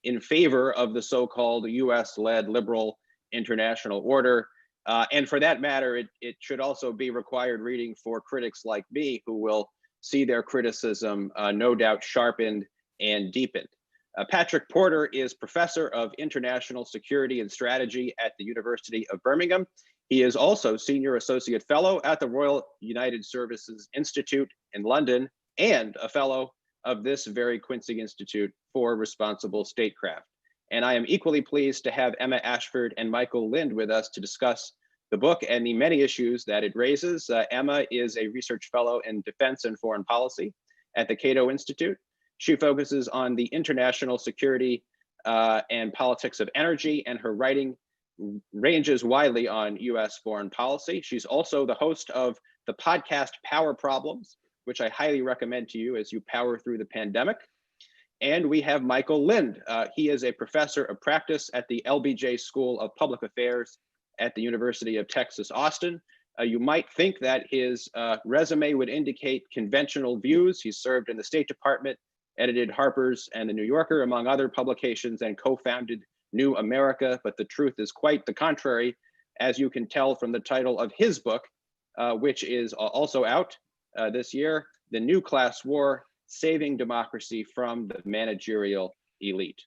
in favor of the so-called US-led liberal international order. And for that matter, it should also be required reading for critics like me, who will see their criticism no doubt sharpened and deepened. Patrick Porter is professor of international security and strategy at the University of Birmingham. He is also senior associate fellow at the Royal United Services Institute in London and a fellow of this very Quincy Institute for Responsible Statecraft. And I am equally pleased to have Emma Ashford and Michael Lind with us to discuss the book and the many issues that it raises. Emma is a research fellow in defense and foreign policy at the Cato Institute. She focuses on the international security and politics of energy, and her writing ranges widely on US foreign policy. She's also the host of the podcast Power Problems, which I highly recommend to you as you power through the pandemic. And we have Michael Lind. He is a professor of practice at the LBJ School of Public Affairs at the University of Texas, Austin. You might think that his resume would indicate conventional views. He served in the State Department, edited Harper's and the New Yorker, among other publications, and co-founded New America, but the truth is quite the contrary, as you can tell from the title of his book, which is also out this year, The New Class War, Saving Democracy from the Managerial Elite.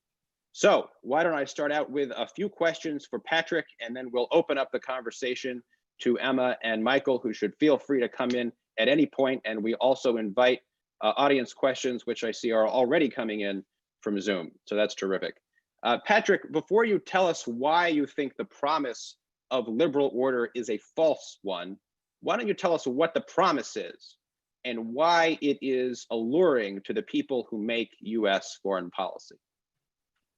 So why don't I start out with a few questions for Patrick, and then we'll open up the conversation to Emma and Michael, who should feel free to come in at any point. And we also invite audience questions, which I see are already coming in from Zoom. So that's terrific. Patrick, before you tell us why you think the promise of liberal order is a false one, why don't you tell us what the promise is and why it is alluring to the people who make US foreign policy?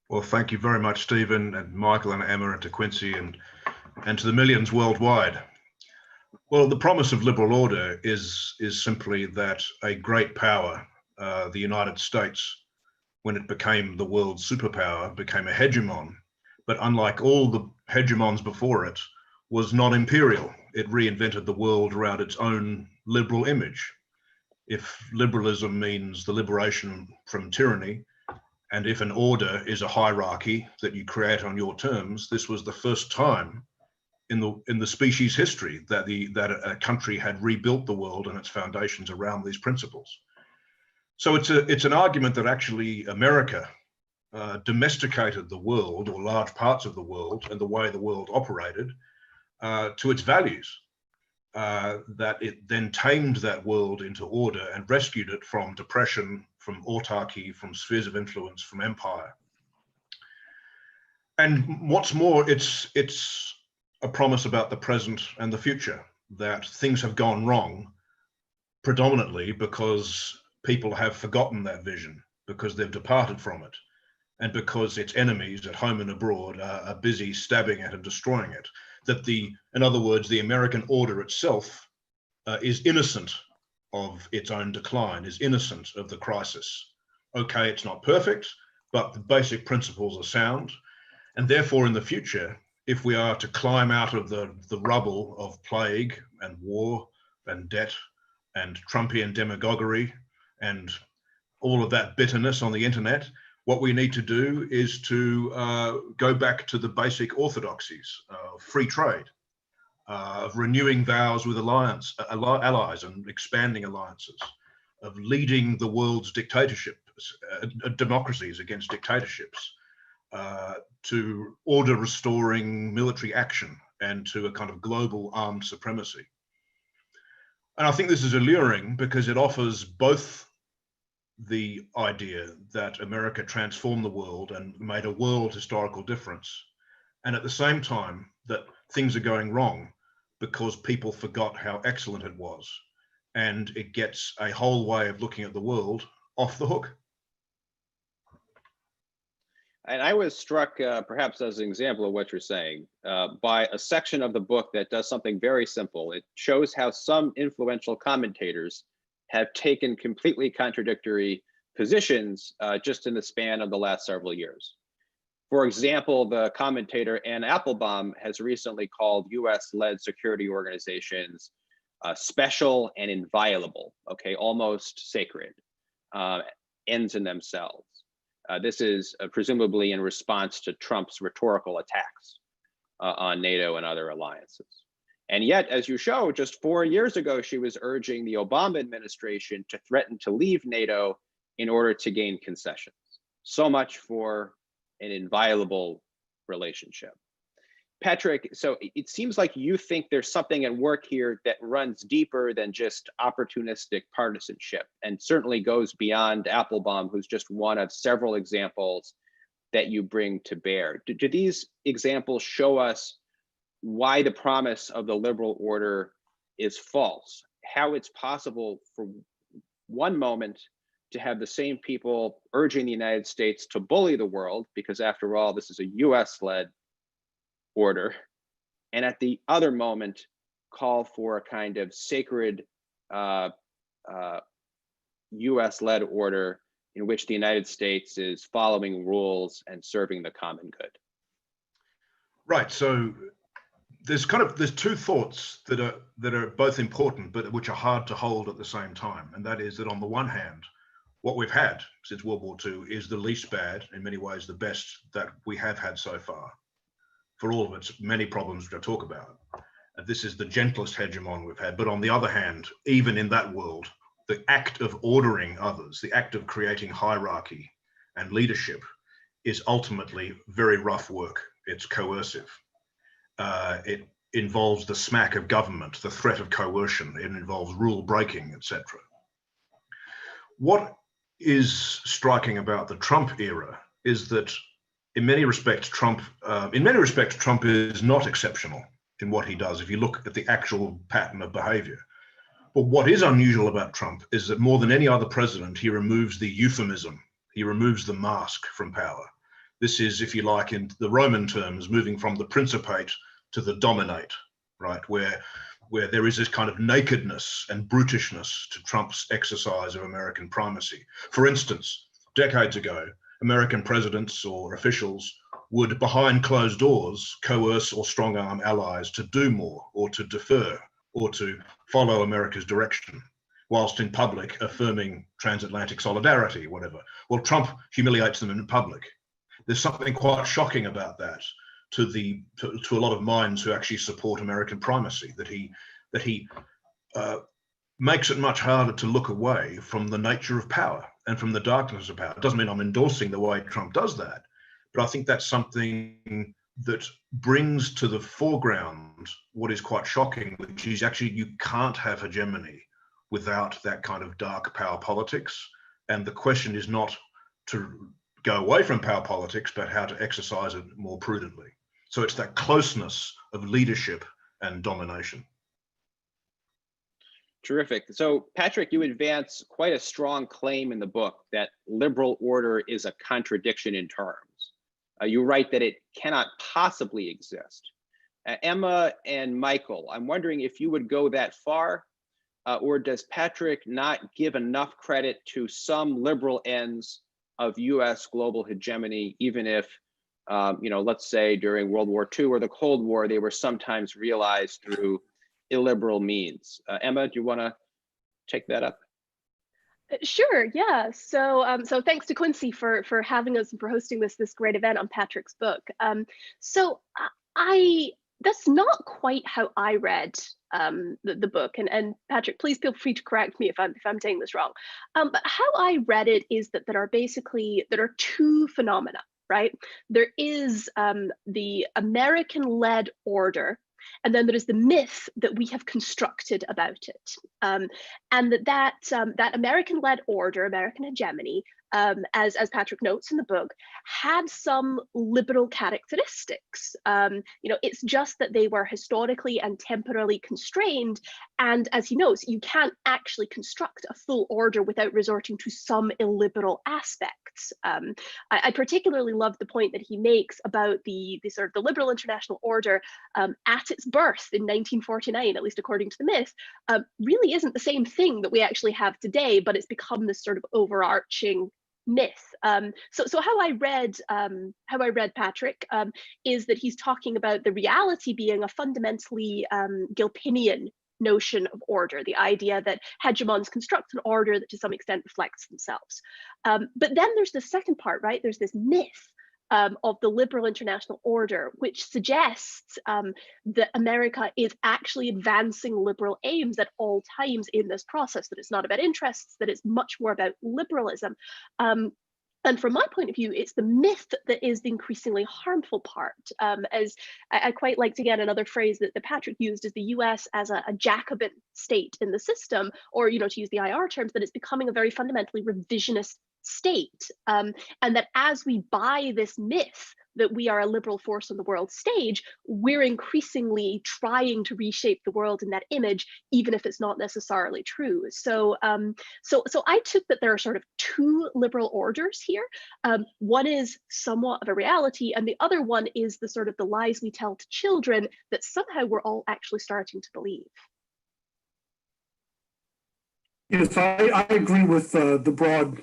Well, thank you very much, Stephen and Michael and Emma, and to Quincy and to the millions worldwide. Well, the promise of liberal order is simply that a great power, the United States, when it became the world's superpower, became a hegemon. But unlike all the hegemons before it, was not imperial. It reinvented the world around its own liberal image. If liberalism means the liberation from tyranny, and if an order is a hierarchy that you create on your terms, this was the first time in the species history that a country had rebuilt the world and its foundations around these principles. So it's an argument that actually America domesticated the world, or large parts of the world, and the way the world operated to its values. That it then tamed that world into order and rescued it from depression, from autarky, from spheres of influence, from empire. And what's more, it's a promise about the present and the future, that things have gone wrong predominantly because people have forgotten that vision, because they've departed from it, and because its enemies at home and abroad are busy stabbing it and destroying it. That in other words, the American order itself is innocent of its own decline, is innocent of the crisis. Okay, it's not perfect, but the basic principles are sound. And therefore, in the future, if we are to climb out of the rubble of plague and war and debt and Trumpian demagoguery and all of that bitterness on the internet, what we need to do is to go back to the basic orthodoxies of free trade, of renewing vows with allies and expanding alliances, of leading the world's democracies against dictatorships, to order restoring military action, and to a kind of global armed supremacy. And I think this is alluring because it offers both the idea that America transformed the world and made a world historical difference, and at the same time that things are going wrong because people forgot how excellent it was, and it gets a whole way of looking at the world off the hook. And I was struck, perhaps as an example of what you're saying, by a section of the book that does something very simple. It shows how some influential commentators have taken completely contradictory positions just in the span of the last several years. For example, the commentator Ann Applebaum has recently called US-led security organizations special and inviolable, okay, almost sacred, ends in themselves. This is presumably in response to Trump's rhetorical attacks on NATO and other alliances. And yet, as you show, just 4 years ago, she was urging the Obama administration to threaten to leave NATO in order to gain concessions. So much for an inviolable relationship. Patrick, so it seems like you think there's something at work here that runs deeper than just opportunistic partisanship, and certainly goes beyond Applebaum, who's just one of several examples that you bring to bear. Do these examples show us why the promise of the liberal order is false? How it's possible for one moment to have the same people urging the United States to bully the world, because after all, this is a US-led order, and at the other moment call for a kind of sacred US-led order in which the United States is following rules and serving the common good. Right. So there's two thoughts that are both important, but which are hard to hold at the same time. And that is that on the one hand, what we've had since World War II is the least bad, in many ways the best that we have had so far, for all of its many problems which I talk about. This is the gentlest hegemon we've had. But on the other hand, even in that world, the act of ordering others, the act of creating hierarchy and leadership is ultimately very rough work. It's coercive. It involves the smack of government, the threat of coercion. It involves rule breaking, etc. What is striking about the Trump era is that in many respects, Trump is not exceptional in what he does if you look at the actual pattern of behavior. But what is unusual about Trump is that more than any other president, he removes the euphemism, he removes the mask from power. This is, if you like, in the Roman terms, moving from the principate to the dominate, right? Where there is this kind of nakedness and brutishness to Trump's exercise of American primacy. For instance, decades ago, American presidents or officials would, behind closed doors, coerce or strong arm allies to do more or to defer or to follow America's direction, whilst in public affirming transatlantic solidarity, whatever. Well, Trump humiliates them in public. There's something quite shocking about that to a lot of minds who actually support American primacy, that he makes it much harder to look away from the nature of power and from the darkness of power. It doesn't mean I'm endorsing the way Trump does that, but I think that's something that brings to the foreground what is quite shocking, which is actually you can't have hegemony without that kind of dark power politics. And the question is not to go away from power politics, but how to exercise it more prudently. So it's that closeness of leadership and domination. Terrific. So, Patrick, you advance quite a strong claim in the book that liberal order is a contradiction in terms. You write that it cannot possibly exist. Emma and Michael, I'm wondering if you would go that far, or does Patrick not give enough credit to some liberal ends of US global hegemony, even if, let's say during World War II or the Cold War, they were sometimes realized through illiberal means? Emma, do you want to take that up? Sure, yeah. So thanks to Quincy for having us and for hosting this great event on Patrick's book. So that's not quite how I read the book, and Patrick, please feel free to correct me if I'm saying this wrong. But how I read it is that there are two phenomena, right? There is the American-led order, and then there is the myth that we have constructed about it, and that American-led order, American hegemony, as Patrick notes in the book, had some liberal characteristics. It's just that they were historically and temporally constrained, and as he notes, you can't actually construct a full order without resorting to some illiberal aspects. I particularly love the point that he makes about the sort of the liberal international order at its birth in 1949, at least according to the myth, really isn't the same thing that we actually have today, but it's become this sort of overarching myth. So how I read Patrick is that he's talking about the reality being a fundamentally Gilpinian notion of order, the idea that hegemons construct an order that to some extent reflects themselves. But then there's the second part, right? There's this myth of the liberal international order, which suggests that America is actually advancing liberal aims at all times in this process, that it's not about interests, that it's much more about liberalism. And from my point of view, it's the myth that is the increasingly harmful part. As I quite liked, again, another phrase that Patrick used, is the US as a Jacobin state in the system, or, to use the IR terms, that it's becoming a very fundamentally revisionist state. And that as we buy this myth that we are a liberal force on the world stage, we're increasingly trying to reshape the world in that image, even if it's not necessarily true. So I took that there are sort of two liberal orders here. One is somewhat of a reality, and the other one is the sort of the lies we tell to children that somehow we're all actually starting to believe. Yes, I agree with the broad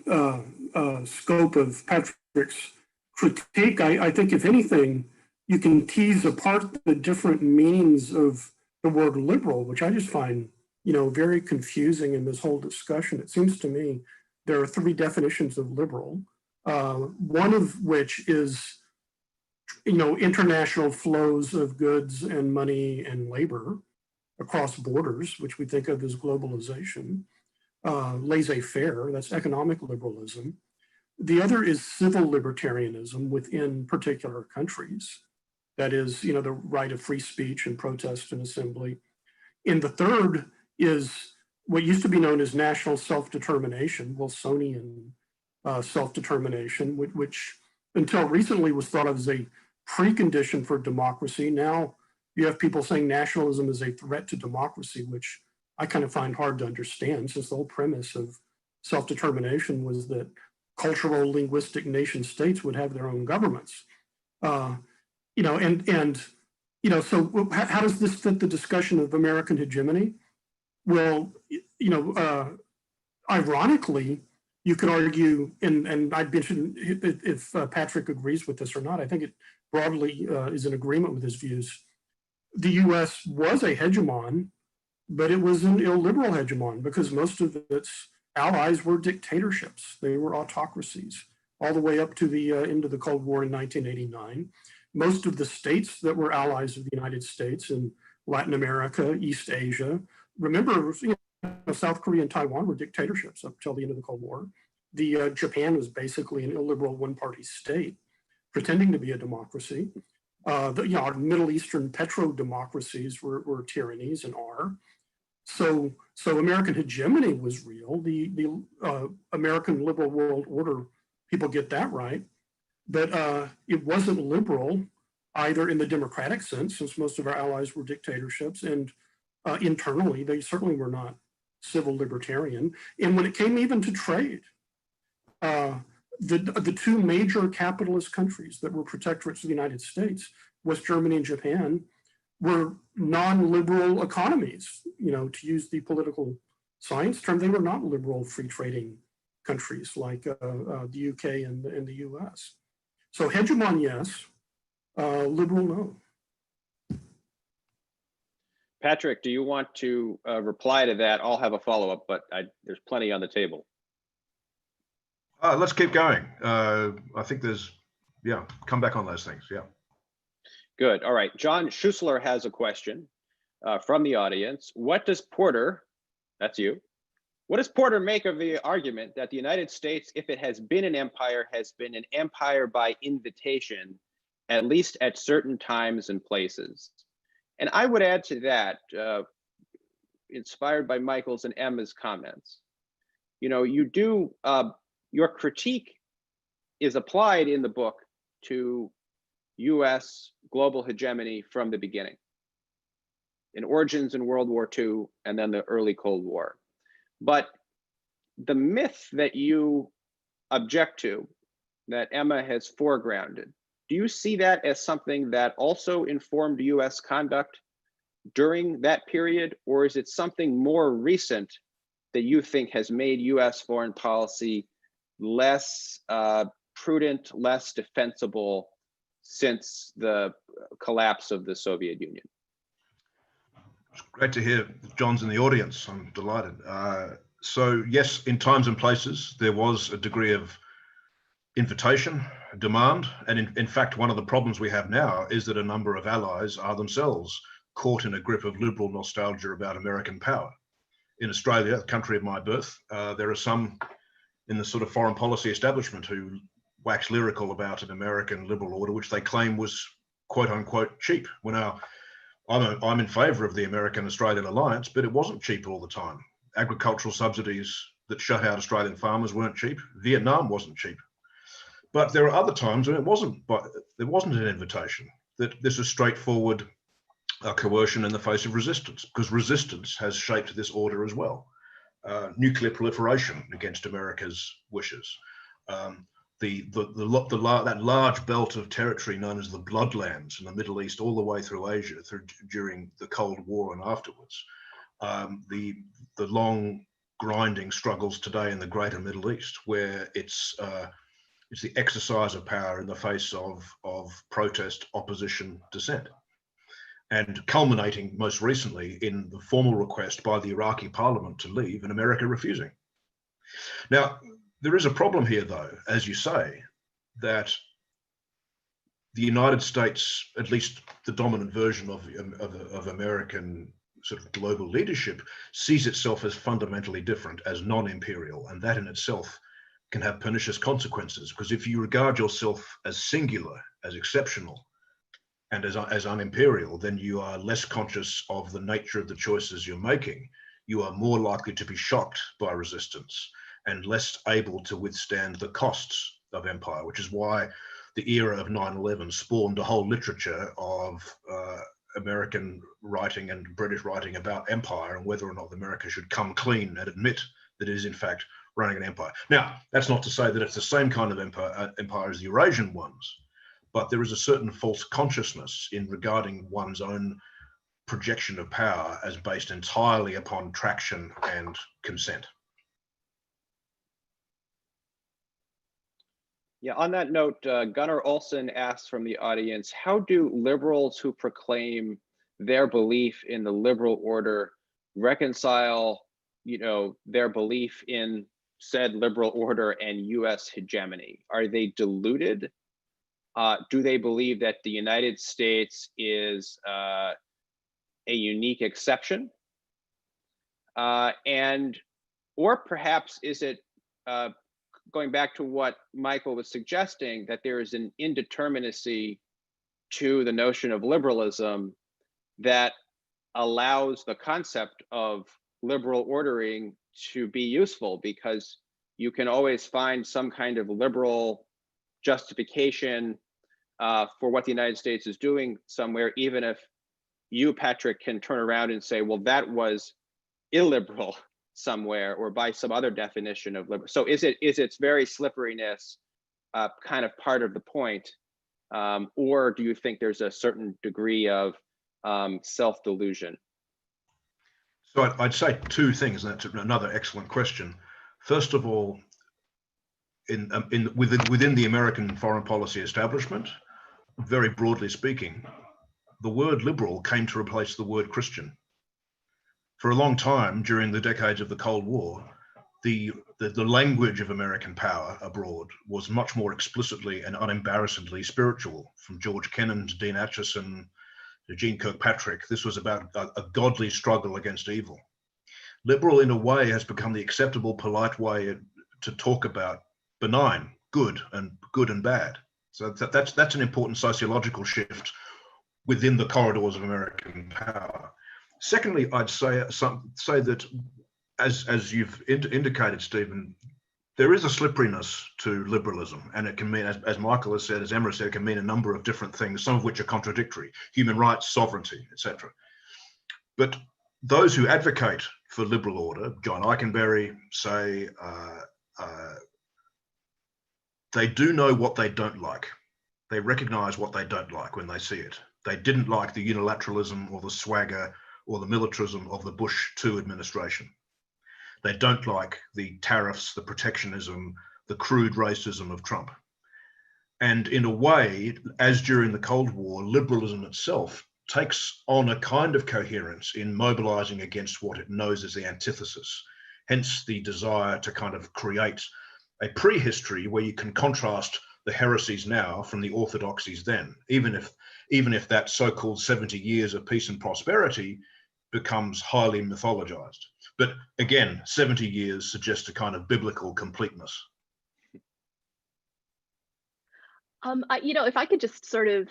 scope of Patrick's critique. I think, if anything, you can tease apart the different meanings of the word liberal, which I just find, very confusing in this whole discussion. It seems to me there are three definitions of liberal, one of which is, international flows of goods and money and labor across borders, which we think of as globalization. Laissez-faire, that's economic liberalism. The other is civil libertarianism within particular countries. That is, the right of free speech and protest and assembly. And the third is what used to be known as national self-determination, Wilsonian self-determination, which until recently was thought of as a precondition for democracy. Now you have people saying nationalism is a threat to democracy, which I kind of find hard to understand, since the whole premise of self-determination was that cultural linguistic nation states would have their own governments. So how does this fit the discussion of American hegemony? Well, ironically, you could argue, and I'd be interested if Patrick agrees with this or not. I think it broadly is in agreement with his views. The US was a hegemon, but it was an illiberal hegemon because most of its allies were dictatorships. They were autocracies all the way up to the end of the Cold War in 1989. Most of the states that were allies of the United States in Latin America, East Asia, remember, South Korea and Taiwan were dictatorships up till the end of the Cold War. Japan was basically an illiberal one-party state pretending to be a democracy. Our Middle Eastern petro-democracies were tyrannies and are. So American hegemony was real. The American liberal world order, people get that right, but it wasn't liberal either in the democratic sense, since most of our allies were dictatorships, and internally they certainly were not civil libertarian. And when it came even to trade, the two major capitalist countries that were protectorates of the United States, West Germany and Japan, were non-liberal economies. To use the political science term, they were not liberal free trading countries like the UK and the US. So hegemon, yes, liberal, no. Patrick, do you want to reply to that? I'll have a follow-up, but there's plenty on the table. Let's keep going. I think come back on those things, yeah. Good. All right. John Schussler has a question from the audience. What does Porter, that's you, what does Porter make of the argument that the United States, if it has been an empire, has been an empire by invitation, at least at certain times and places? And I would add to that, inspired by Michael's and Emma's comments, your critique is applied in the book to US global hegemony from the beginning, in origins in World War II and then the early Cold War. But the myth that you object to, that Emma has foregrounded, do you see that as something that also informed US conduct during that period, or is it something more recent that you think has made US foreign policy less prudent, less defensible since the collapse of the Soviet Union? It's great to hear John's in the audience. I'm delighted. So yes, in times and places, there was a degree of invitation, demand, and in fact, one of the problems we have now is that a number of allies are themselves caught in a grip of liberal nostalgia about American power. In Australia, the country of my birth, there are some in the sort of foreign policy establishment who wax lyrical about an American liberal order, which they claim was quote unquote cheap. Well, now, I'm in favour of the American-Australian alliance, but it wasn't cheap all the time. Agricultural subsidies that shut out Australian farmers weren't cheap. Vietnam wasn't cheap. But there are other times when there wasn't an invitation, that this is straightforward coercion in the face of resistance, because resistance has shaped this order as well. Nuclear proliferation against America's wishes. That large belt of territory known as the Bloodlands in the Middle East, all the way through Asia, during the Cold War and afterwards. The long grinding struggles today in the Greater Middle East, where it's the exercise of power in the face of protest, opposition, dissent, and culminating most recently in the formal request by the Iraqi parliament to leave and America refusing. Now, there is a problem here, though, as you say, that the United States, at least the dominant version of American sort of global leadership, sees itself as fundamentally different, as non-imperial, and that in itself can have pernicious consequences, because if you regard yourself as singular, as exceptional, and as unimperial, then you are less conscious of the nature of the choices you're making. You are more likely to be shocked by resistance and less able to withstand the costs of empire, which is why the era of 9/11 spawned a whole literature of American writing and British writing about empire and whether or not America should come clean and admit that it is in fact running an empire. Now, that's not to say that it's the same kind of empire as the Eurasian ones, but there is a certain false consciousness in regarding one's own projection of power as based entirely upon traction and consent. Yeah, on that note, Gunnar Olson asks from the audience, how do liberals who proclaim their belief in the liberal order reconcile, their belief in said liberal order and US hegemony? Are they deluded? Do they believe that the United States is a unique exception? Or perhaps is it, going back to what Michael was suggesting, that there is an indeterminacy to the notion of liberalism that allows the concept of liberal ordering to be useful, because you can always find some kind of liberal justification for what the United States is doing somewhere, even if you, Patrick, can turn around and say, well, that was illiberal somewhere or by some other definition of liberal. So is its very slipperiness kind of part of the point, or do you think there's a certain degree of self-delusion? So I'd say two things, and that's another excellent question. First of all, within the American foreign policy establishment, very broadly speaking, the word liberal came to replace the word Christian. For a long time, during the decades of the Cold War, the language of American power abroad was much more explicitly and unembarrassedly spiritual. From George Kennan to Dean Acheson to Jeane Kirkpatrick, this was about a godly struggle against evil. Liberal, in a way, has become the acceptable, polite way to talk about benign, good and bad. So that's an important sociological shift within the corridors of American power. Secondly, I'd say that, as you've indicated, Stephen, there is a slipperiness to liberalism, and it can mean, as Michael has said, as Emma said, it can mean a number of different things, some of which are contradictory: human rights, sovereignty, etc. But those who advocate for liberal order, John Eikenberry, say, they do know what they don't like. They recognize what they don't like when they see it. They didn't like the unilateralism or the swagger or the militarism of the Bush II administration. They don't like the tariffs, the protectionism, the crude racism of Trump. And in a way, as during the Cold War, liberalism itself takes on a kind of coherence in mobilizing against what it knows is the antithesis. Hence the desire to kind of create a prehistory where you can contrast the heresies now from the orthodoxies then, even if that so-called 70 years of peace and prosperity becomes highly mythologized. But again, 70 years suggests a kind of biblical completeness. If I could just sort of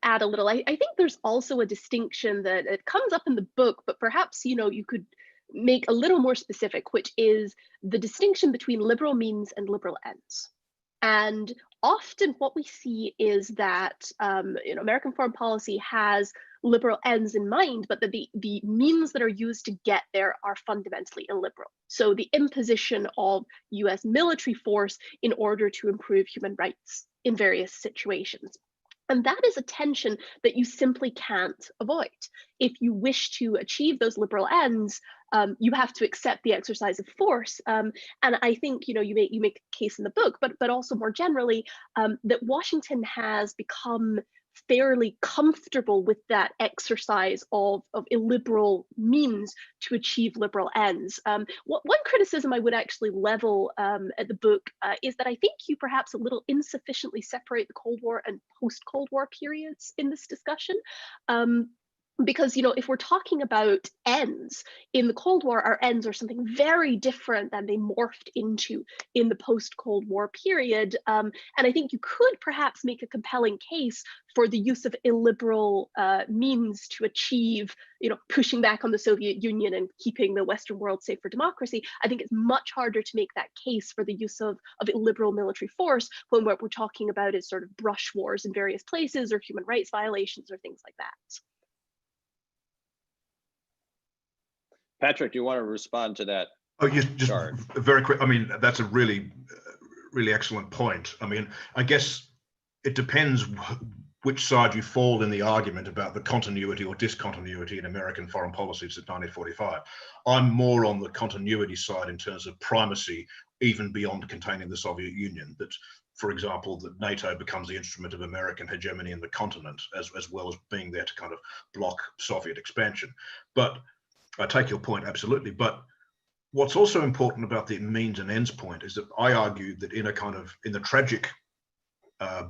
add a little, I think there's also a distinction that it comes up in the book, but perhaps, you could make a little more specific, which is the distinction between liberal means and liberal ends. And often what we see is that American foreign policy has liberal ends in mind, but that the means that are used to get there are fundamentally illiberal. So the imposition of US military force in order to improve human rights in various situations. And that is a tension that you simply can't avoid. If you wish to achieve those liberal ends, you have to accept the exercise of force. And I think you make a case in the book, but also more generally, that Washington has become fairly comfortable with that exercise of illiberal means to achieve liberal ends. One criticism I would actually level at the book is that I think you perhaps a little insufficiently separate the Cold War and post-Cold War periods in this discussion. Because if we're talking about ends in the Cold War, our ends are something very different than they morphed into in the post-Cold War period. And I think you could perhaps make a compelling case for the use of illiberal means to achieve, pushing back on the Soviet Union and keeping the Western world safe for democracy. I think it's much harder to make that case for the use of illiberal military force when what we're talking about is sort of brush wars in various places or human rights violations or things like that. Patrick, do you want to respond to that? Oh, yes, just very quick. I mean, that's a really, really excellent point. I mean, I guess it depends which side you fall in the argument about the continuity or discontinuity in American foreign policy since 1945. I'm more on the continuity side in terms of primacy, even beyond containing the Soviet Union. That, for example, that NATO becomes the instrument of American hegemony in the continent, as well as being there to kind of block Soviet expansion. But I take your point, absolutely. But what's also important about the means and ends point is that I argue that in the tragic,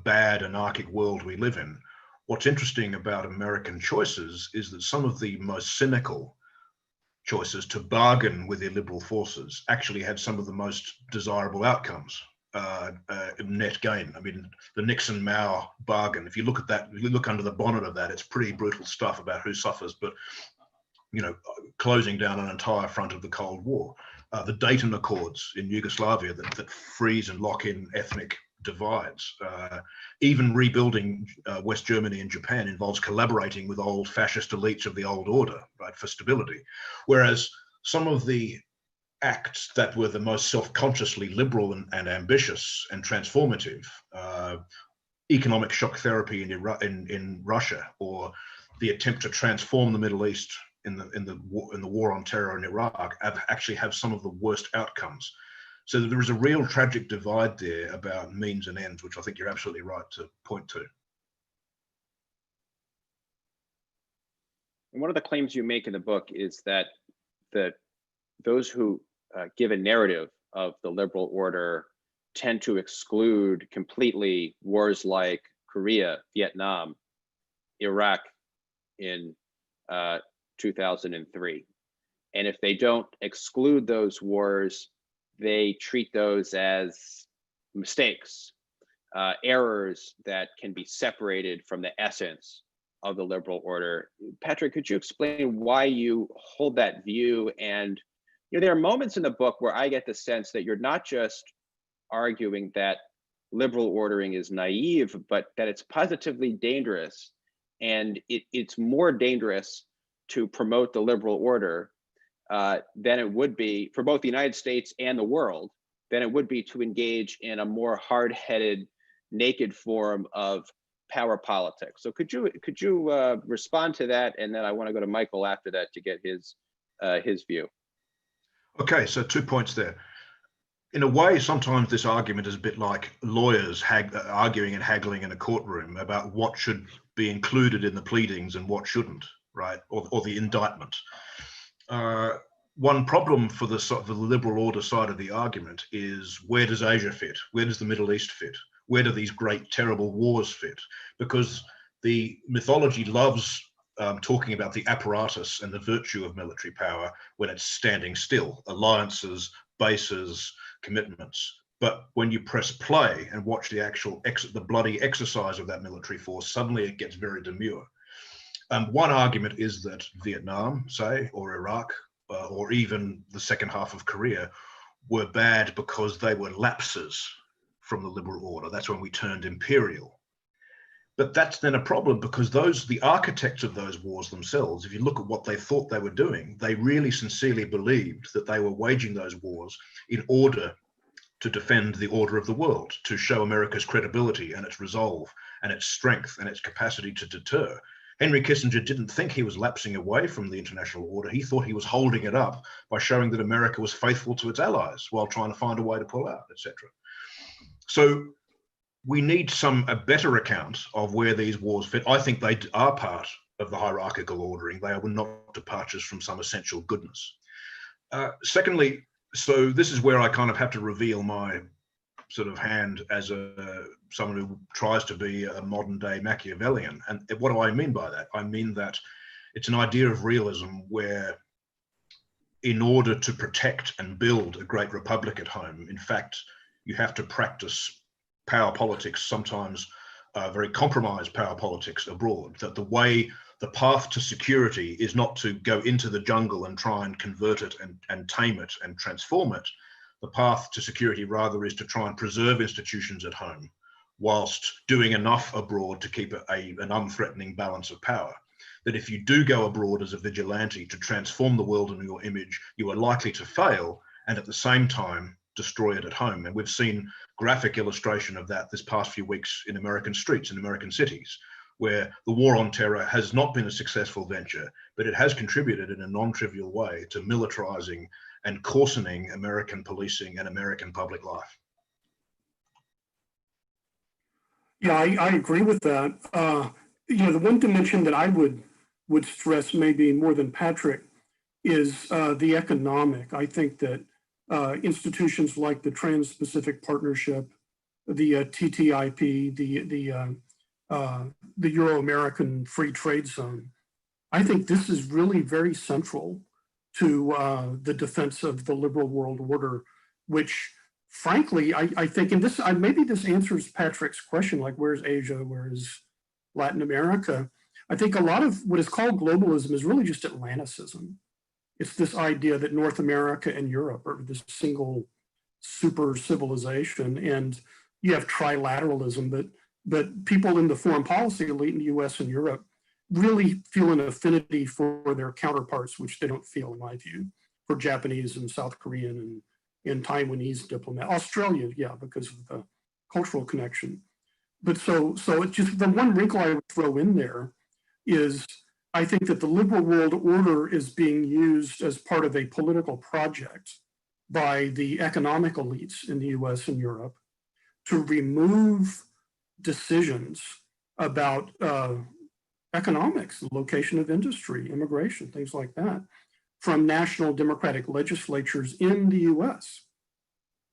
bad, anarchic world we live in, what's interesting about American choices is that some of the most cynical choices to bargain with illiberal forces actually had some of the most desirable outcomes, net gain. I mean, the Nixon-Mao bargain, if you look at that, if you look under the bonnet of that, it's pretty brutal stuff about who suffers, but closing down an entire front of the Cold War. The Dayton Accords in Yugoslavia that freeze and lock in ethnic divides. Even rebuilding West Germany and Japan involves collaborating with old fascist elites of the old order, right, for stability. Whereas some of the acts that were the most self-consciously liberal and ambitious and transformative, economic shock therapy in Russia, or the attempt to transform the Middle East in the war on terror in Iraq, actually have some of the worst outcomes. So there is a real tragic divide there about means and ends, which I think you're absolutely right to point to. And one of the claims you make in the book is that those who give a narrative of the liberal order tend to exclude completely wars like Korea, Vietnam, Iraq in 2003. And if they don't exclude those wars, they treat those as mistakes, errors that can be separated from the essence of the liberal order. Patrick, could you explain why you hold that view? And there are moments in the book where I get the sense that you're not just arguing that liberal ordering is naive, but that it's positively dangerous. And it's more dangerous to promote the liberal order than it would be for both the United States and the world, than it would be to engage in a more hard-headed, naked form of power politics. So could you respond to that? And then I want to go to Michael after that to get his view. Okay, so 2 points there. in a way, sometimes this argument is a bit like lawyers arguing and haggling in a courtroom about what should be included in the pleadings and what shouldn't, right? Or the indictment. One problem for the liberal order side of the argument is, where does Asia fit? Where does the Middle East fit? Where do these great, terrible wars fit? Because the mythology loves talking about the apparatus and the virtue of military power when it's standing still, alliances, bases, commitments. But when you press play and watch the actual the bloody exercise of that military force, suddenly it gets very demure. One argument is that Vietnam, say, or Iraq, or even the second half of Korea, were bad because they were lapses from the liberal order. That's when we turned imperial. But that's then a problem, because the architects of those wars themselves, if you look at what they thought they were doing, they really sincerely believed that they were waging those wars in order to defend the order of the world, to show America's credibility and its resolve and its strength and its capacity to deter. Henry Kissinger didn't think he was lapsing away from the international order. He thought he was holding it up by showing that America was faithful to its allies while trying to find a way to pull out, etc. So we need a better account of where these wars fit. I think they are part of the hierarchical ordering. They are not departures from some essential goodness. Secondly, so this is where I kind of have to reveal my sort of hand as someone who tries to be a modern day Machiavellian. And what do I mean by that? I mean that it's an idea of realism where, in order to protect and build a great republic at home, in fact, you have to practice power politics, sometimes very compromised power politics abroad. That the path to security is not to go into the jungle and try and convert it and tame it and transform it. The path to security rather is to try and preserve institutions at home whilst doing enough abroad to keep an unthreatening balance of power. That if you do go abroad as a vigilante to transform the world in your image, you are likely to fail and at the same time destroy it at home. And we've seen graphic illustration of that this past few weeks in American streets, in American cities, where the war on terror has not been a successful venture, but it has contributed in a non-trivial way to militarizing and coarsening American policing and American public life. Yeah, I agree with that. The one dimension that I would stress maybe more than Patrick is the economic. I think that institutions like the Trans-Pacific Partnership, the TTIP, the Euro-American Free Trade Zone, I think this is really very central to the defense of the liberal world order, which frankly, I think, and this maybe this answers Patrick's question, like where's Asia, where's Latin America? I think a lot of what is called globalism is really just Atlanticism. It's this idea that North America and Europe are this single super civilization, and you have trilateralism, but people in the foreign policy elite in the US and Europe really feel an affinity for their counterparts, which they don't feel, in my view, for Japanese and South Korean and Taiwanese diplomat. Australia, yeah, because of the cultural connection. But so it's just the one wrinkle I would throw in there is I think that the liberal world order is being used as part of a political project by the economic elites in the US and Europe to remove decisions about economics, the location of industry, immigration, things like that, from national democratic legislatures in the US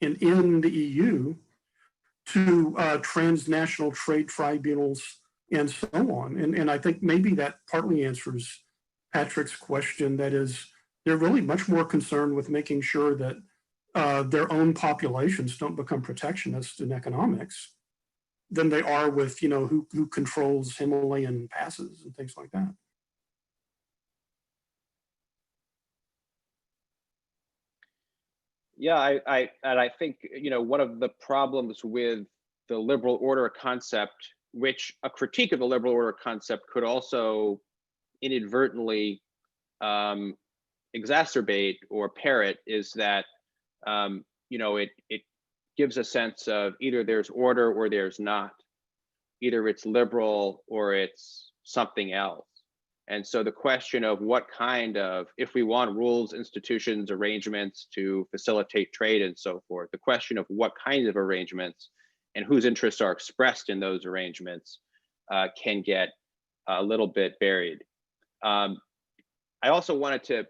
and in the EU to transnational trade tribunals and so on. And I think maybe that partly answers Patrick's question. That is, they're really much more concerned with making sure that their own populations don't become protectionist in economics than they are with, who controls Himalayan passes and things like that. Yeah, I think, one of the problems with the liberal order concept, which a critique of the liberal order concept could also inadvertently exacerbate or parrot, is that it gives a sense of either there's order or there's not. Either it's liberal or it's something else. And so the question of what kind of, if we want rules, institutions, arrangements to facilitate trade and so forth, the question of what kinds of arrangements and whose interests are expressed in those arrangements can get a little bit buried. I also wanted to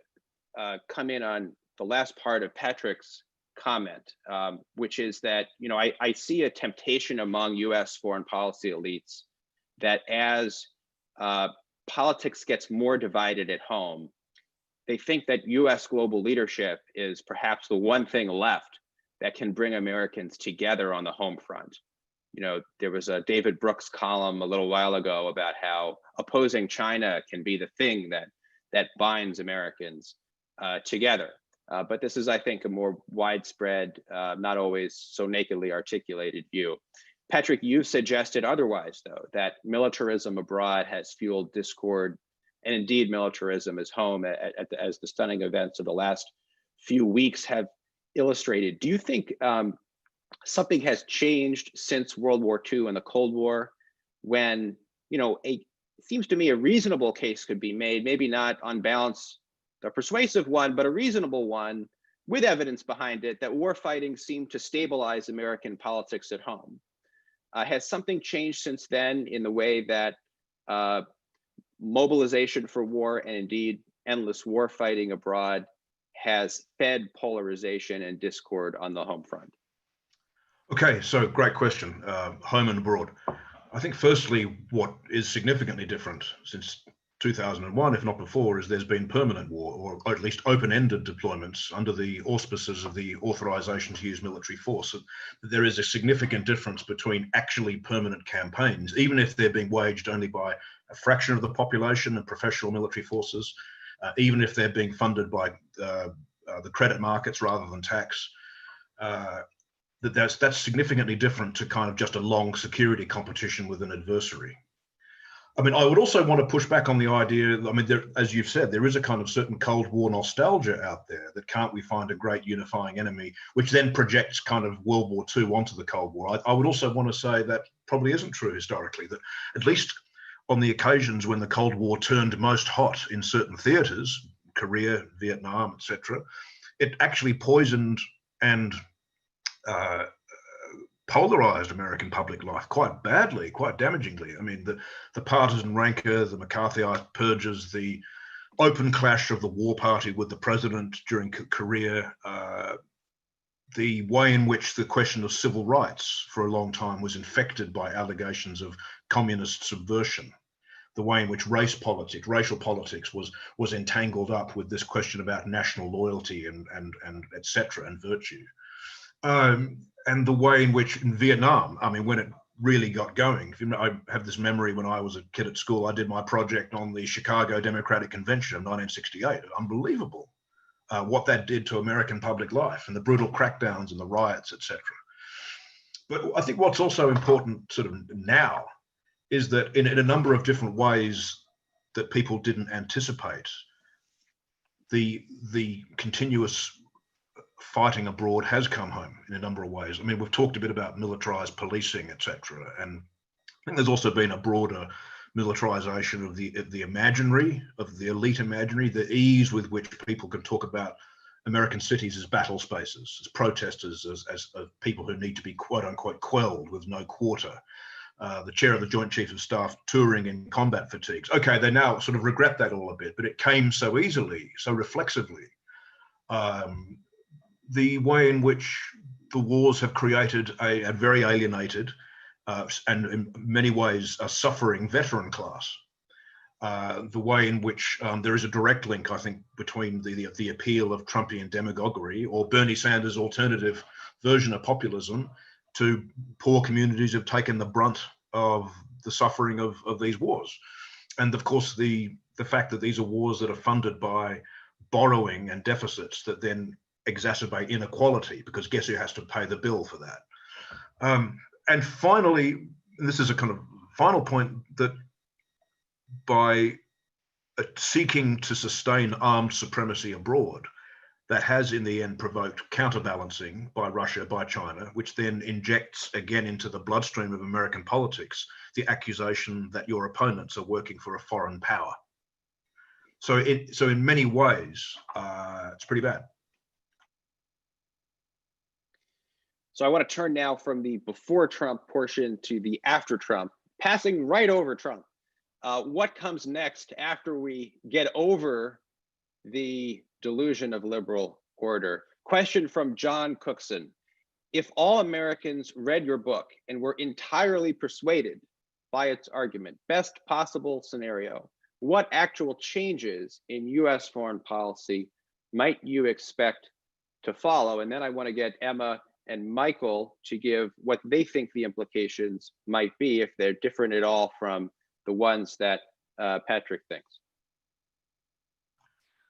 come in on the last part of Patrick's comment, which is that, you know, I see a temptation among US foreign policy elites that as politics gets more divided at home, they think that US global leadership is perhaps the one thing left that can bring Americans together on the home front. You know, there was a David Brooks column a little while ago about how opposing China can be the thing that binds Americans together. But this is, I think, a more widespread, not always so nakedly articulated view. Patrick, you've suggested otherwise, though, that militarism abroad has fueled discord, and indeed militarism is home, as the stunning events of the last few weeks have illustrated. Do you think something has changed since World War II and the Cold War, when, you know, it seems to me a reasonable case could be made, maybe not on balance a persuasive one, but a reasonable one with evidence behind it, that war fighting seemed to stabilize American politics at home? Has something changed since then in the way that mobilization for war and indeed endless war fighting abroad has fed polarization and discord on the home front? Okay, so great question, home and abroad. I think firstly, what is significantly different since 2001, if not before, is there's been permanent war, or at least open-ended deployments under the auspices of the authorization to use military force. So there is a significant difference between actually permanent campaigns, even if they're being waged only by a fraction of the population and professional military forces, even if they're being funded by the credit markets rather than tax. That's significantly different to kind of just a long security competition with an adversary. I mean, I would also want to push back on the idea, I mean, as you've said, there is a kind of certain Cold War nostalgia out there, that can't we find a great unifying enemy, which then projects kind of World War II onto the Cold War. I would also want to say that probably isn't true historically, that at least on the occasions when the Cold War turned most hot in certain theaters, Korea, Vietnam, etc., it actually poisoned and polarized American public life quite badly, quite damagingly. I mean, the partisan rancor, the McCarthyite purges, the open clash of the war party with the president during Korea, the way in which the question of civil rights for a long time was infected by allegations of communist subversion, the way in which racial politics was entangled up with this question about national loyalty and et cetera, and virtue. And the way in which in Vietnam, I mean, when it really got going, I have this memory when I was a kid at school, I did my project on the Chicago Democratic Convention of 1968. Unbelievable what that did to American public life, and the brutal crackdowns and the riots, etc. But I think what's also important sort of now is that in a number of different ways that people didn't anticipate, the continuous fighting abroad has come home in a number of ways. I mean, we've talked a bit about militarized policing, etc., and I think there's also been a broader militarization of the imaginary, of the elite imaginary, the ease with which people can talk about American cities as battle spaces, as protesters, as people who need to be quote unquote quelled with no quarter. The chair of the Joint Chiefs of Staff touring in combat fatigues. Okay, they now sort of regret that all a bit, but it came so easily, so reflexively. The way in which the wars have created a very alienated and in many ways a suffering veteran class. The way in which there is a direct link, I think, between the appeal of Trumpian demagoguery or Bernie Sanders' alternative version of populism to poor communities who have taken the brunt of the suffering of these wars. And of course, the fact that these are wars that are funded by borrowing and deficits that then exacerbate inequality, because guess who has to pay the bill for that? And finally, this is a kind of final point, that by seeking to sustain armed supremacy abroad, that has in the end provoked counterbalancing by Russia, by China, which then injects again into the bloodstream of American politics the accusation that your opponents are working for a foreign power. So in many ways, it's pretty bad. So I want to turn now from the before Trump portion to the after Trump, passing right over Trump. What comes next after we get over the delusion of liberal order? Question from John Cookson. If all Americans read your book and were entirely persuaded by its argument, best possible scenario, what actual changes in US foreign policy might you expect to follow? And then I want to get Emma and Michael to give what they think the implications might be, if they're different at all from the ones that Patrick thinks.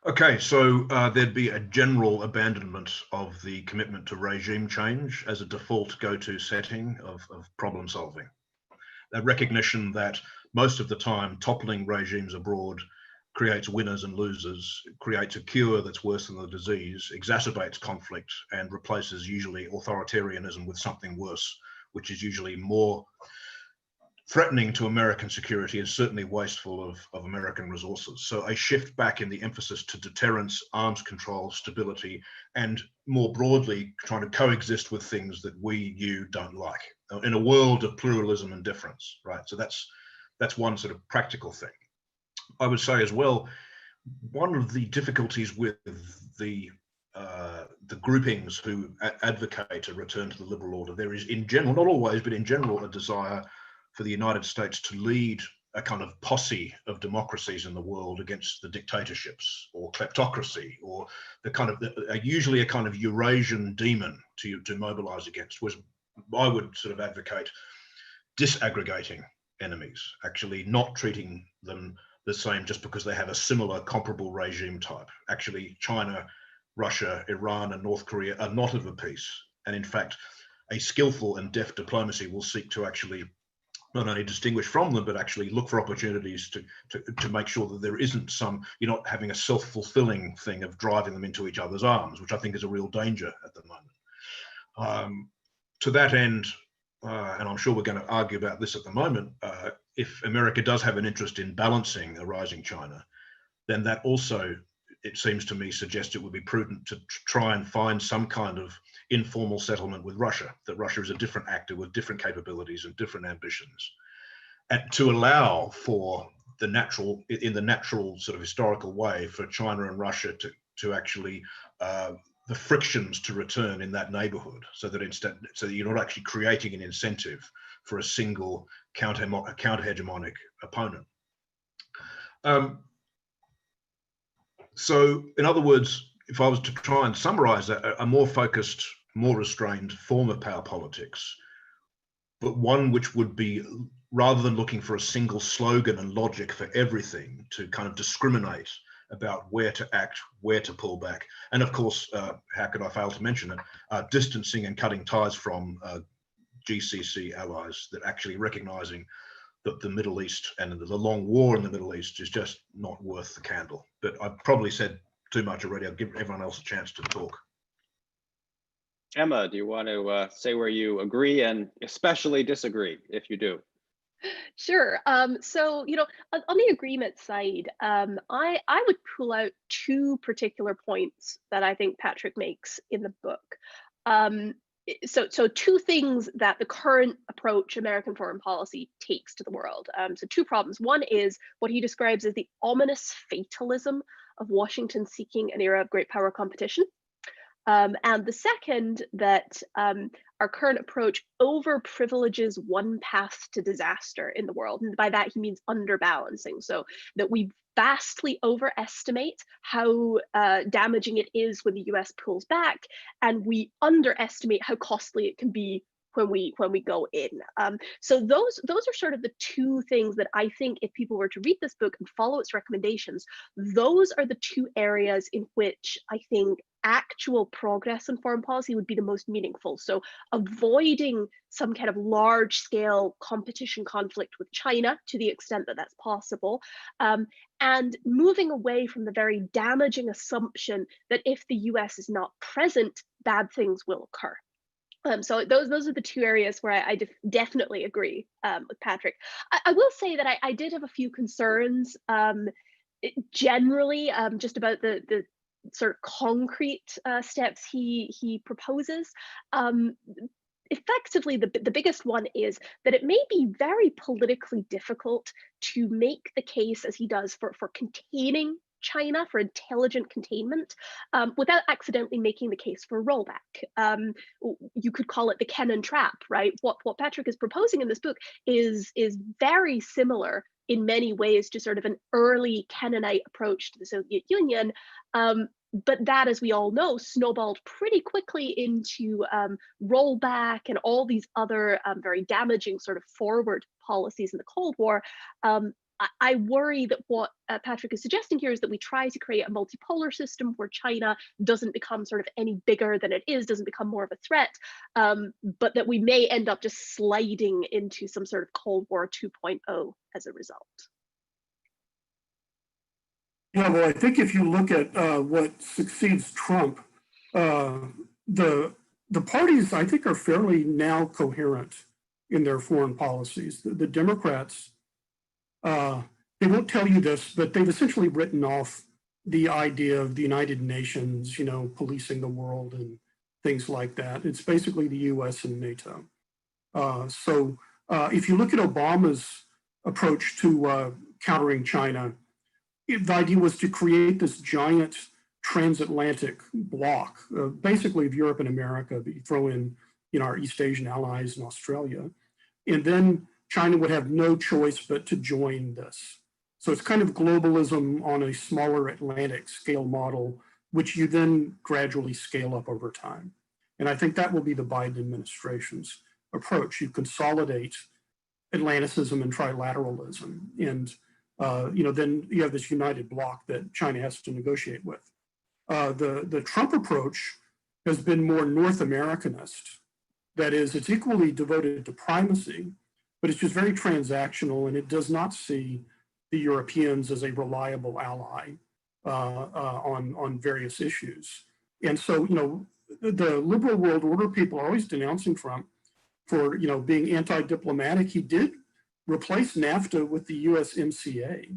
Okay, so there'd be a general abandonment of the commitment to regime change as a default go-to setting of problem solving. A recognition that most of the time toppling regimes abroad creates winners and losers, creates a cure that's worse than the disease, exacerbates conflict, and replaces usually authoritarianism with something worse, which is usually more threatening to American security and certainly wasteful of American resources. So a shift back in the emphasis to deterrence, arms control, stability, and more broadly trying to coexist with things that you don't like in a world of pluralism and difference, right? So that's one sort of practical thing. I would say as well, one of the difficulties with the groupings who advocate a return to the liberal order, there is in general, not always, but in general, a desire for the United States to lead a kind of posse of democracies in the world against the dictatorships or kleptocracy, or the kind of usually a kind of Eurasian demon to mobilize against. Was I would sort of advocate disaggregating enemies, actually not treating them the same just because they have a similar comparable regime type. Actually, China, Russia, Iran, and North Korea are not of a piece. And in fact, a skillful and deft diplomacy will seek to actually not only distinguish from them, but actually look for opportunities to make sure that there isn't you're not having a self-fulfilling thing of driving them into each other's arms, which I think is a real danger at the moment. To that end, and I'm sure we're going to argue about this at the moment, if America does have an interest in balancing a rising China, then that also, it seems to me, suggests it would be prudent to try and find some kind of informal settlement with Russia, that Russia is a different actor with different capabilities and different ambitions, and to allow for in the natural sort of historical way for China and Russia to actually the frictions to return in that neighborhood, so that you're not actually creating an incentive for a single counter-hegemonic opponent. So in other words, if I was to try and summarize that, a more focused, more restrained form of power politics, but one which would be, rather than looking for a single slogan and logic for everything, to kind of discriminate about where to act, where to pull back. And of course, how could I fail to mention it, distancing and cutting ties from GCC allies, that actually recognizing that the Middle East and the long war in the Middle East is just not worth the candle. But I've probably said too much already. I'll give everyone else a chance to talk. Emma, do you want to say where you agree and especially disagree, if you do? Sure. So, on the agreement side, I would pull out two particular points that I think Patrick makes in the book. So two things that the current approach American foreign policy takes to the world. So two problems. One is what he describes as the ominous fatalism of Washington seeking an era of great power competition. And the second, that our current approach over-privileges one path to disaster in the world. And by that, he means underbalancing. So that we vastly overestimate how damaging it is when the US pulls back, and we underestimate how costly it can be when we go in. So those are sort of the two things that I think, if people were to read this book and follow its recommendations, those are the two areas in which I think actual progress in foreign policy would be the most meaningful. So avoiding some kind of large scale competition conflict with China to the extent that that's possible, and moving away from the very damaging assumption that if the US is not present, bad things will occur. So those are the two areas where I definitely agree with Patrick. I will say that I did have a few concerns generally, just about the sort of concrete steps he proposes. Um, Effectively, the biggest one is that it may be very politically difficult to make the case, as he does, for containing China, for intelligent containment, without accidentally making the case for rollback. You could call it the Kennan trap, right? What Patrick is proposing in this book is very similar in many ways to sort of an early Kennanite approach to the Soviet Union. But that, as we all know, snowballed pretty quickly into rollback and all these other very damaging sort of forward policies in the Cold War. I worry that what Patrick is suggesting here is that we try to create a multipolar system where China doesn't become sort of any bigger than it is, doesn't become more of a threat, but that we may end up just sliding into some sort of Cold War 2.0 as a result. Yeah, well, I think if you look at what succeeds Trump, the parties, I think, are fairly now coherent in their foreign policies. The Democrats, they won't tell you this, but they've essentially written off the idea of the United Nations, policing the world and things like that. It's basically the US and NATO. So if you look at Obama's approach to countering China, the idea was to create this giant transatlantic bloc, basically of Europe and America, but you throw in, our East Asian allies and Australia. And then China would have no choice but to join this. So it's kind of globalism on a smaller Atlantic scale model, which you then gradually scale up over time. And I think that will be the Biden administration's approach. You consolidate Atlanticism and trilateralism, and then you have this united bloc that China has to negotiate with. The Trump approach has been more North Americanist. That is, it's equally devoted to primacy, but it's just very transactional, and it does not see the Europeans as a reliable ally on various issues. And so, the liberal world order people are always denouncing Trump for, being anti-diplomatic. He did replace NAFTA with the USMCA,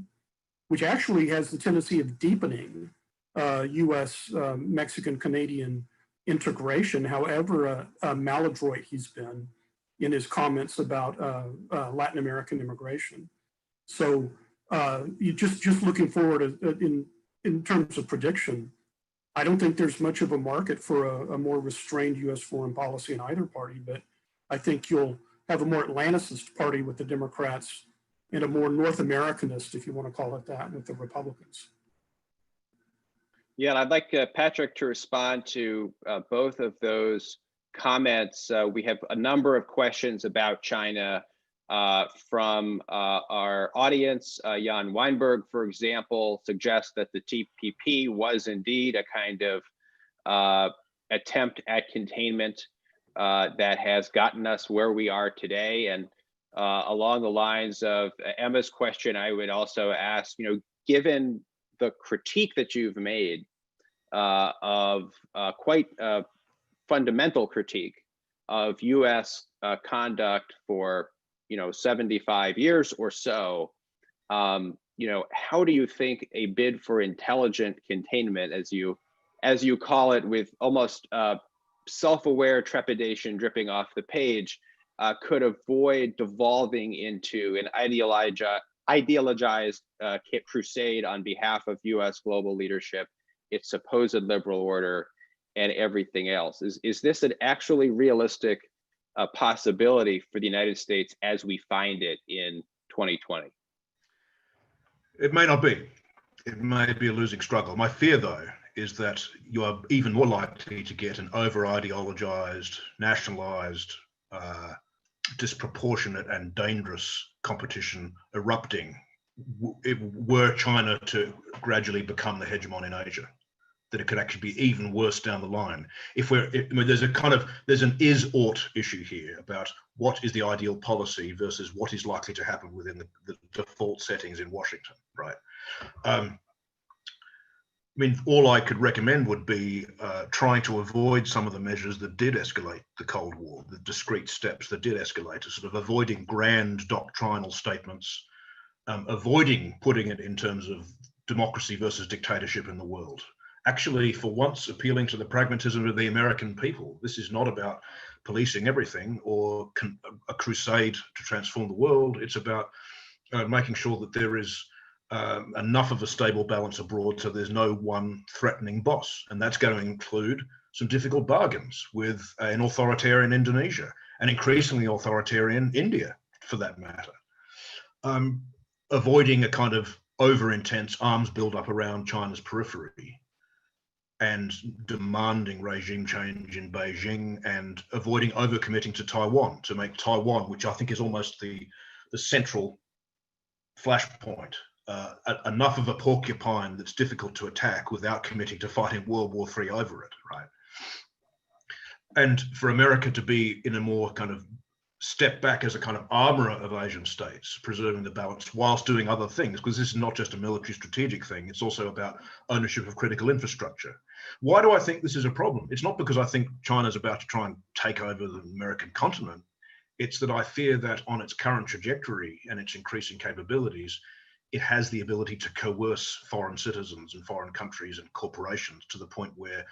which actually has the tendency of deepening US, Mexican, Canadian integration, however maladroit he's been in his comments about Latin American immigration. So you just looking forward in terms of prediction, I don't think there's much of a market for a more restrained US foreign policy in either party, but I think you'll have a more Atlanticist party with the Democrats and a more North Americanist, if you want to call it that, with the Republicans. Yeah, and I'd like Patrick to respond to both of those comments. We have a number of questions about China from our audience. Jan Weinberg, for example, suggests that the TPP was indeed a kind of attempt at containment that has gotten us where we are today. And along the lines of Emma's question, I would also ask, given the critique that you've made of quite a fundamental critique of US conduct for 75 years or so, how do you think a bid for intelligent containment, as you call it, with almost self-aware trepidation dripping off the page, could avoid devolving into an ideologized crusade on behalf of US global leadership, its supposed liberal order, and everything else? Is this an actually realistic possibility for the United States as we find it in 2020? It may not be. It may be a losing struggle. My fear, though, is that you are even more likely to get an over-ideologized, nationalized, disproportionate and dangerous competition erupting were China to gradually become the hegemon in Asia. That it could actually be even worse down the line. There's an is-ought issue here about what is the ideal policy versus what is likely to happen within the default settings in Washington, right? All I could recommend would be trying to avoid some of the measures that did escalate the Cold War, the discrete steps that did escalate, sort of avoiding grand doctrinal statements, avoiding putting it in terms of democracy versus dictatorship in the world. Actually, for once, appealing to the pragmatism of the American people. This is not about policing everything or a crusade to transform the world. It's about making sure that there is enough of a stable balance abroad so there's no one threatening boss. And that's going to include some difficult bargains with an authoritarian Indonesia and increasingly authoritarian India, for that matter. Avoiding a kind of over-intense arms buildup around China's periphery and demanding regime change in Beijing and avoiding overcommitting to Taiwan to make Taiwan, which I think is almost the central flashpoint, enough of a porcupine that's difficult to attack without committing to fighting World War III over it, right? And for America to be in a more kind of step back as a kind of armorer of Asian states, preserving the balance whilst doing other things, because this is not just a military strategic thing, it's also about ownership of critical infrastructure. Why do I think this is a problem? It's not because I think China's about to try and take over the American continent. It's that I fear that on its current trajectory and its increasing capabilities, it has the ability to coerce foreign citizens and foreign countries and corporations to the point where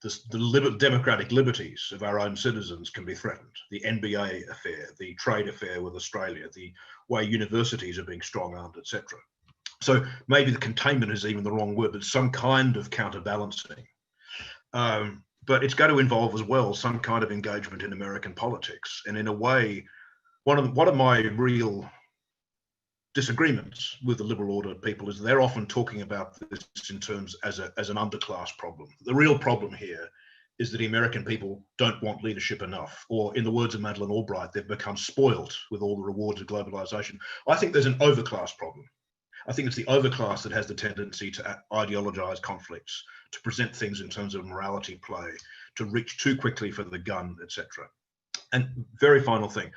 the democratic liberties of our own citizens can be threatened. The NBA affair, the trade affair with Australia, the way universities are being strong-armed, etc. So maybe the containment is even the wrong word, but some kind of counterbalancing. But it's going to involve as well some kind of engagement in American politics. And in a way, one of my real disagreements with the liberal order people is they're often talking about this in terms as an underclass problem. The real problem here is that the American people don't want leadership enough, or in the words of Madeleine Albright, they've become spoilt with all the rewards of globalization. I think there's an overclass problem. I think it's the overclass that has the tendency to ideologize conflicts, to present things in terms of morality play, to reach too quickly for the gun, etc. And very final thing,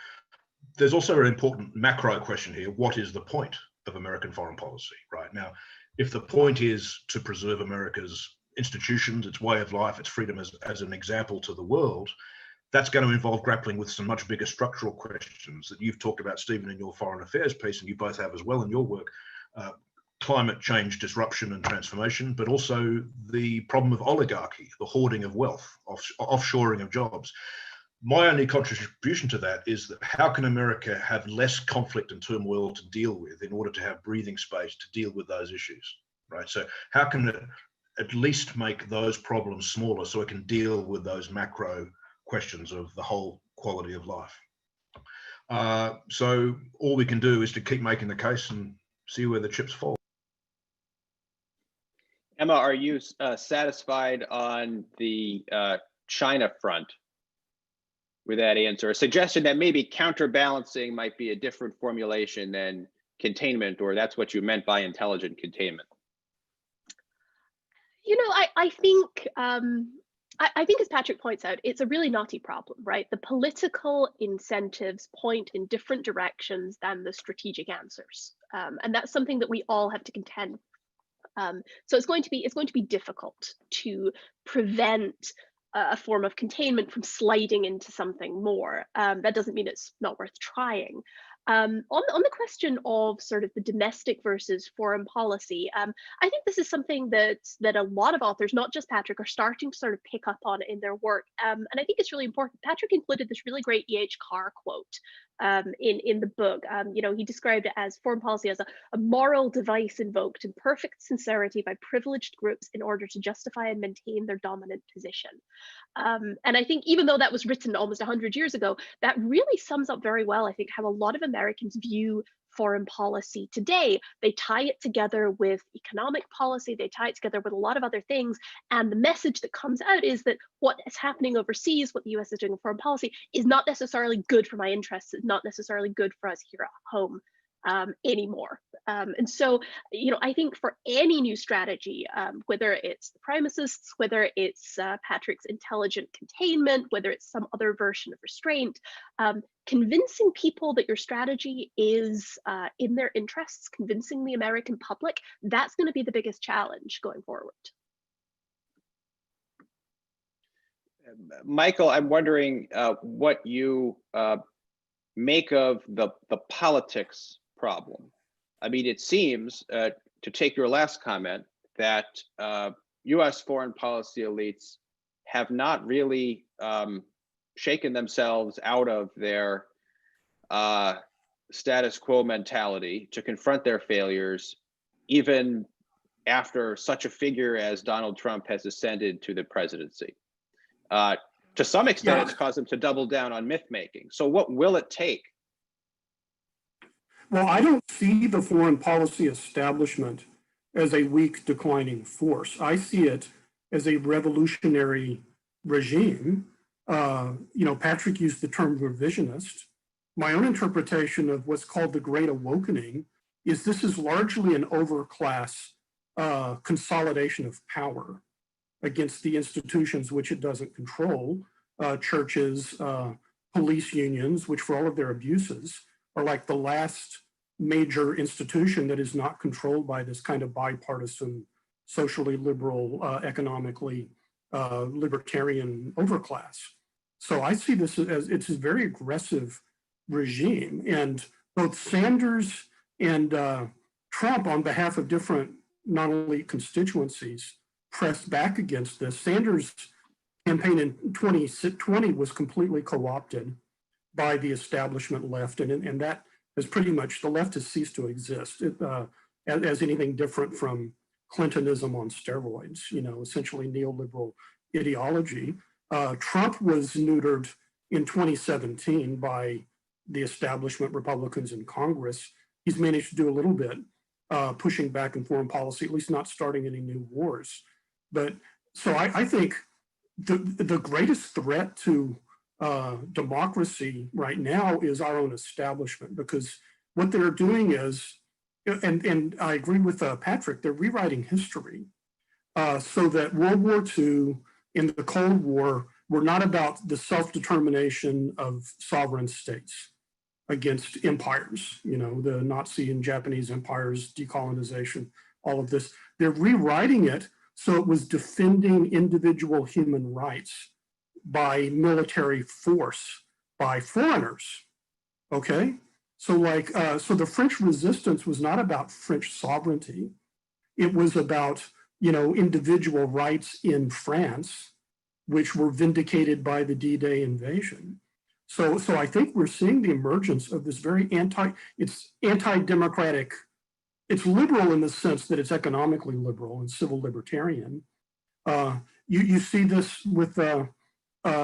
there's also an important macro question here. What is the point of American foreign policy, right? Now, if the point is to preserve America's institutions, its way of life, its freedom as an example to the world, that's going to involve grappling with some much bigger structural questions that you've talked about, Stephen, in your foreign affairs piece, and you both have as well in your work, climate change disruption and transformation, but also the problem of oligarchy, the hoarding of wealth, offshoring of jobs. My only contribution to that is that how can America have less conflict and turmoil to deal with in order to have breathing space to deal with those issues, right? So how can it at least make those problems smaller so it can deal with those macro questions of the whole quality of life? So all we can do is to keep making the case and see where the chips fall. Emma, are you satisfied on the China front with that answer? A suggestion that maybe counterbalancing might be a different formulation than containment, or that's what you meant by intelligent containment. You know, I think as Patrick points out, it's a really knotty problem, right? The political incentives point in different directions than the strategic answers, and that's something that we all have to contend with. So it's going to be difficult to prevent a form of containment from sliding into something more. That doesn't mean it's not worth trying. On the question of sort of the domestic versus foreign policy, I think this is something that a lot of authors, not just Patrick, are starting to sort of pick up on in their work. And I think it's really important. Patrick included this really great E.H. Carr quote in the book. You know, he described it as foreign policy as a moral device invoked in perfect sincerity by privileged groups in order to justify and maintain their dominant position. And I think even though that was written almost 100 years ago, that really sums up very well, I think, how a lot of Americans view foreign policy today. They tie it together with economic policy, they tie it together with a lot of other things. And the message that comes out is that what is happening overseas, what the US is doing in foreign policy, is not necessarily good for my interests, it's not necessarily good for us here at home anymore. And so, you know, I think for any new strategy, whether it's the primicists, whether it's Patrick's intelligent containment, whether it's some other version of restraint, convincing people that your strategy is in their interests, convincing the American public, that's going to be the biggest challenge going forward. Michael, I'm wondering what you make of the politics problem. I mean, it seems to take your last comment, that US foreign policy elites have not really shaken themselves out of their status quo mentality to confront their failures, even after such a figure as Donald Trump has ascended to the presidency. To some extent, it's caused them to double down on myth making. So what will it take? Well, I don't see the foreign policy establishment as a weak declining force. I see it as a revolutionary regime. Patrick used the term revisionist. My own interpretation of what's called the Great Awakening is this is largely an overclass consolidation of power against the institutions which it doesn't control, churches, police unions, which for all of their abuses are like the last major institution that is not controlled by this kind of bipartisan, socially liberal, economically libertarian overclass. So I see this as it's a very aggressive regime, and both Sanders and Trump, on behalf of different non-elite constituencies, pressed back against this. Sanders' campaign in 2020 was completely co-opted by the establishment left, and that has pretty much, the left has ceased to exist as anything different from Clintonism on steroids, essentially neoliberal ideology. Trump was neutered in 2017 by the establishment Republicans in Congress. He's managed to do a little bit pushing back in foreign policy, at least not starting any new wars. But so I think the greatest threat to democracy right now is our own establishment, because what they're doing is, and I agree with Patrick, they're rewriting history so that World War II and the Cold War were not about the self-determination of sovereign states against empires, the Nazi and Japanese empires, decolonization, all of this. They're rewriting it so it was defending individual human rights by military force, by foreigners, okay? So so the French resistance was not about French sovereignty. It was about, individual rights in France, which were vindicated by the D-Day invasion. So I think we're seeing the emergence of this very anti-democratic, it's liberal in the sense that it's economically liberal and civil libertarian. You see this with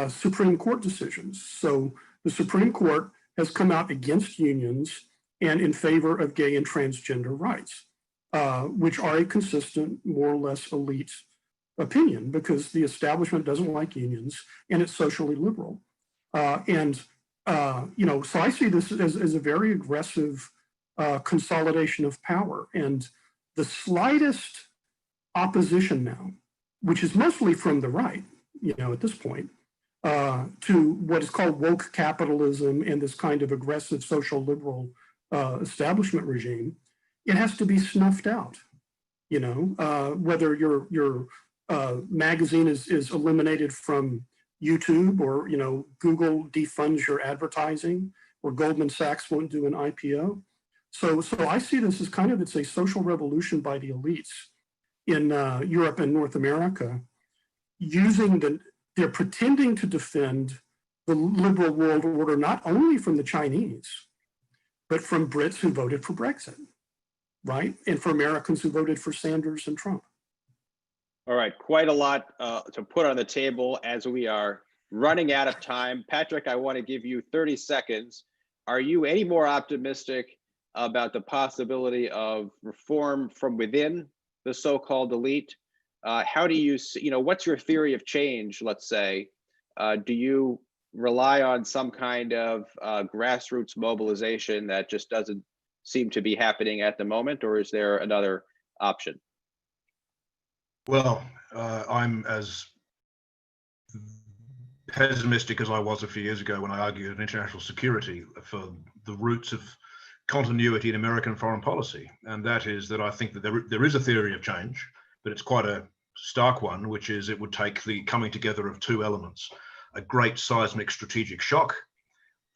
Supreme Court decisions. So the Supreme Court has come out against unions and in favor of gay and transgender rights, which are a consistent, more or less elite opinion, because the establishment doesn't like unions and it's socially liberal. So I see this as a very aggressive consolidation of power, and the slightest opposition now, which is mostly from the right, at this point, to what is called woke capitalism and this kind of aggressive social liberal establishment regime, it has to be snuffed out. Whether your magazine is eliminated from YouTube, or Google defunds your advertising, or Goldman Sachs won't do an IPO. So I see this as it's a social revolution by the elites in Europe and North America, they're pretending to defend the liberal world order, not only from the Chinese, but from Brits who voted for Brexit, right? And for Americans who voted for Sanders and Trump. All right, quite a lot to put on the table as we are running out of time. Patrick, I want to give you 30 seconds. Are you any more optimistic about the possibility of reform from within the so-called elite? How do you see, what's your theory of change, let's say? Do you rely on some kind of grassroots mobilization that just doesn't seem to be happening at the moment, or is there another option? Well, I'm as pessimistic as I was a few years ago when I argued international security for the roots of continuity in American foreign policy. And that is that I think that there is a theory of change, but it's quite a stark one, which is it would take the coming together of two elements: a great seismic strategic shock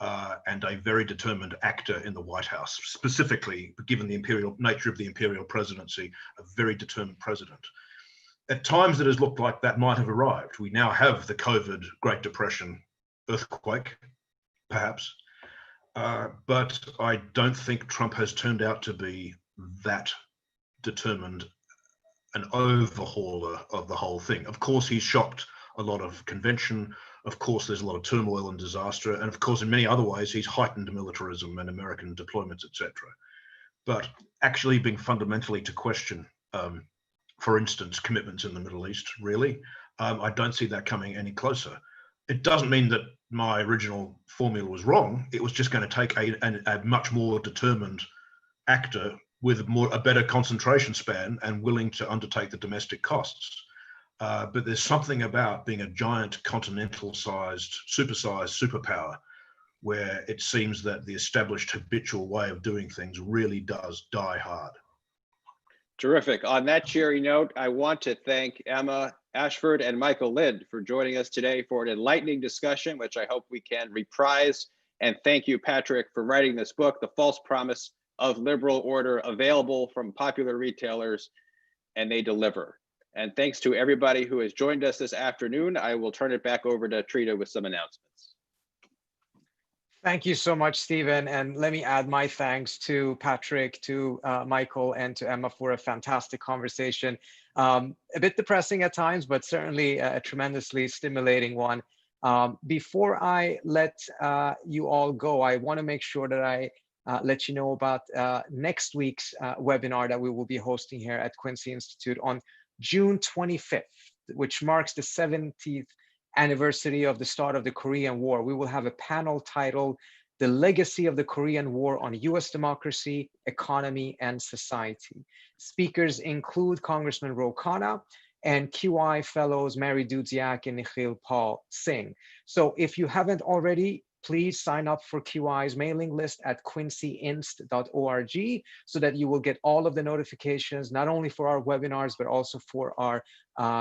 and a very determined actor in the White House, specifically, given the imperial nature of the imperial presidency, a very determined president. At times it has looked like that might have arrived. We now have the COVID, Great Depression, earthquake, perhaps, but I don't think Trump has turned out to be that determined an overhauler of the whole thing. Of course, he's shocked a lot of convention. Of course, there's a lot of turmoil and disaster. And of course, in many other ways, he's heightened militarism and American deployments, etc. But actually being fundamentally to question, for instance, commitments in the Middle East, really, I don't see that coming any closer. It doesn't mean that my original formula was wrong. It was just going to take a much more determined actor with a better concentration span and willing to undertake the domestic costs. But there's something about being a giant continental-sized, supersized superpower where it seems that the established habitual way of doing things really does die hard. Terrific. On that cheery note, I want to thank Emma Ashford and Michael Lind for joining us today for an enlightening discussion, which I hope we can reprise. And thank you, Patrick, for writing this book, The False Promise of Liberal Order, available from popular retailers, and they deliver. And thanks to everybody who has joined us this afternoon. I will turn it back over to Trita with some announcements. Thank you so much, Stephen. And let me add my thanks to Patrick, to Michael, and to Emma for a fantastic conversation. A bit depressing at times, but certainly a tremendously stimulating one. Before I let you all go, I want to make sure that I let you know about next week's webinar that we will be hosting here at Quincy Institute on June 25th, which marks the 70th anniversary of the start of the Korean War. We will have a panel titled The Legacy of the Korean War on US Democracy, Economy, and Society. Speakers include Congressman Ro Khanna and QI fellows Mary Dudziak and Nikhil Paul Singh. So if you haven't already, please sign up for QI's mailing list at quincyinst.org so that you will get all of the notifications, not only for our webinars, but also for our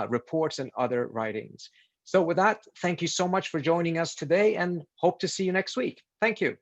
reports and other writings. So with that, thank you so much for joining us today and hope to see you next week. Thank you.